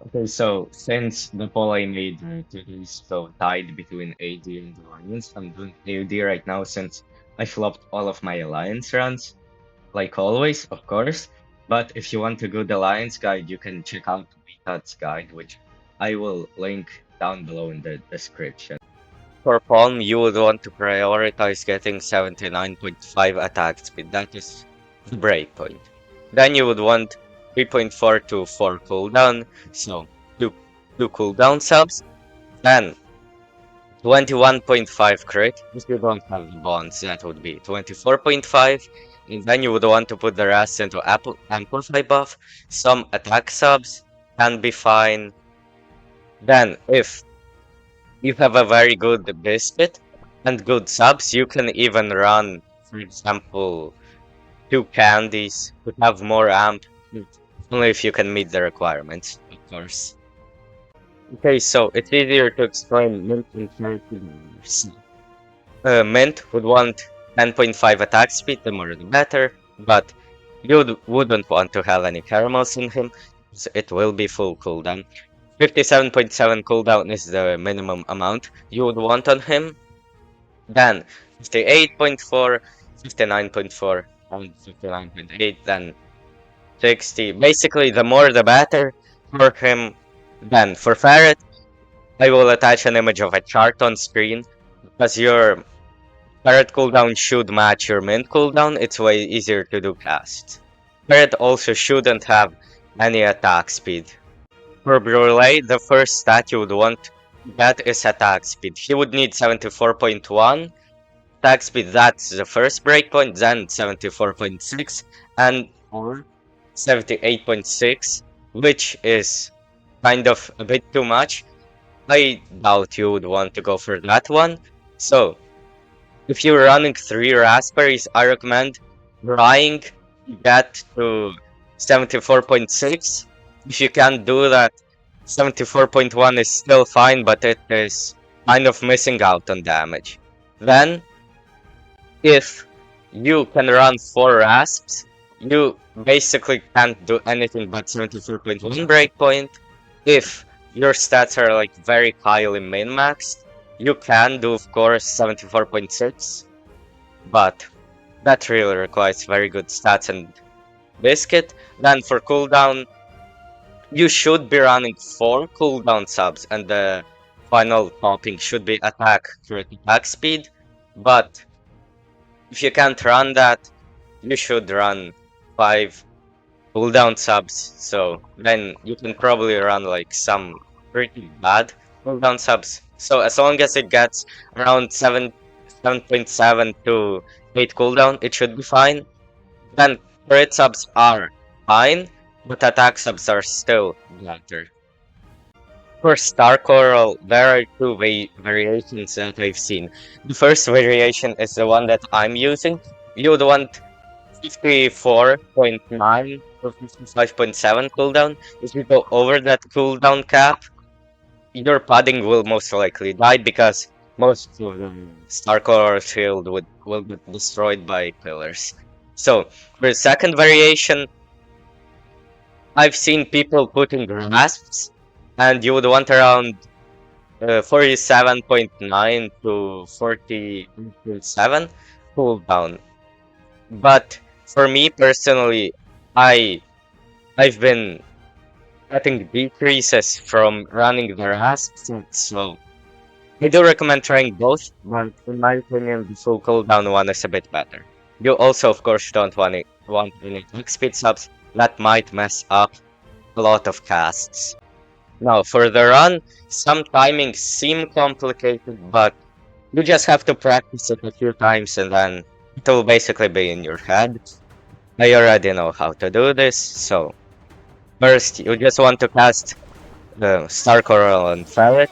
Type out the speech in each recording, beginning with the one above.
Okay, so since the poll I made is so tied between AD and Alliance, I'm doing AOD right now since I flopped all of my Alliance runs, like always, of course. But if you want a good Alliance guide, you can check out Weetat's guide, which I will link down below in the description. For Palm, you would want to prioritize getting 79.5 attack speed. That is the breakpoint. Then you would want 3.4 to 4 cooldown, so two cooldown subs. Then 21.5 crit. If you don't have the bonds, that would be 24.5. And then you would want to put the rest into Amplify buff. Some attack subs can be fine. Then, if you have a very good biscuit and good subs, you can even run, for example, two candies to have more amp, only if you can meet the requirements, of course. Okay, so it's easier to explain Mint and CRK. Mint would want 10.5 attack speed, the more the better, but you wouldn't want to have any caramels in him, so it will be full cooldown. 57.7 cooldown is the minimum amount you would want on him. Then 58.4, 59.4, and 59.8, then 60. Basically, the more the better for him. Then for Ferret, I will attach an image of a chart on screen because your Ferret cooldown should match your Mint cooldown. It's way easier to do casts. Ferret also shouldn't have any attack speed. For Brule, the first stat you would want to get is attack speed. He would need 74.1 attack speed, that's the first breakpoint, then 74.6 and or 78.6, which is kind of a bit too much. I doubt you would want to go for that one. So, if you're running 3 raspberries, I recommend trying to get to 74.6. If you can't do that, 74.1 is still fine, but it is kind of missing out on damage. Then, if you can run 4 rasps, you basically can't do anything but 74.1 breakpoint. If your stats are like very highly min-maxed, you can do of course 74.6, but that really requires very good stats and biscuit. Then for cooldown, you should be running 4 cooldown subs, and the final topping should be attack, crit attack speed, but if you can't run that, you should run 5 cooldown subs, so then you can probably run like some pretty bad cooldown subs. So as long as it gets around 7.7 to 8 cooldown, it should be fine. Then crit subs are fine, but attack subs are still better. For Star Coral, there are two variations that I've seen. The first variation is the one that I'm using. You would want 54.9 to 55.7 cooldown. If you go over that cooldown cap, your padding will most likely die because most of the Star Coral shield will get destroyed by pillars. So, for the second variation, I've seen people putting rasps, and you would want around 47.9 to 40.7 cooldown. But for me personally, I've been getting decreases from running the rasps, so I do recommend trying both, but in my opinion, the full cooldown one is a bit better. You also, of course, don't want any quick speed subs. That might mess up a lot of casts. Now, for the run, some timings seem complicated, but you just have to practice it a few times and then it will basically be in your head. I already know how to do this, so first you just want to cast the Star Coral and Ferret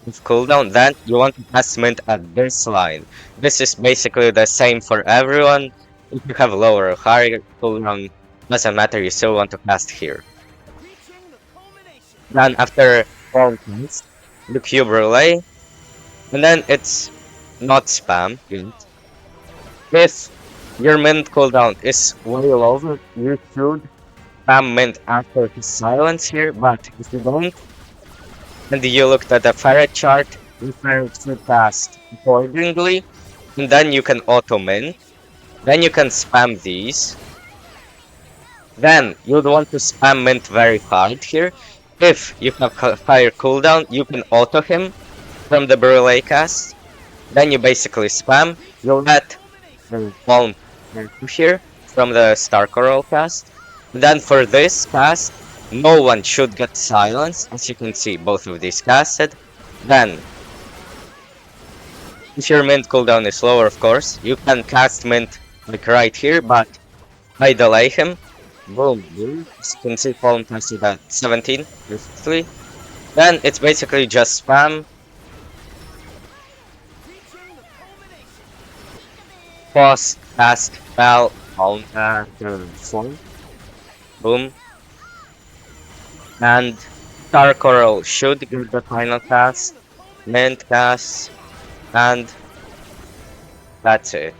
with cooldown, then you want to cast Mint at this line. This is basically the same for everyone. If you have lower or higher cooldown, doesn't matter, you still want to cast here. Then after 4 turns, you cube relay, and then it's not spam. If your mint cooldown is way lower, you should spam Mint after his silence here, but if you don't, and you looked at the Ferret chart, the Ferret should cast accordingly, and then you can auto Mint, then you can spam these, then you'd want to spam Mint very hard here. If you have higher cooldown, you can auto him from the Brûlé cast, then you basically spam, you let the Palm here from the Star Coral cast. Then for this cast, no one should get silenced, as you can see both of these casted. Then, if your Mint cooldown is lower, of course, you can cast Mint like right here, but I delay him. Boom, boom. As you can see, Palm casted at 17, perfectly. Then it's basically just spam, pause, cast, spell, counter, form. Boom. And Star Coral should give the final cast, Mint cast, and that's it.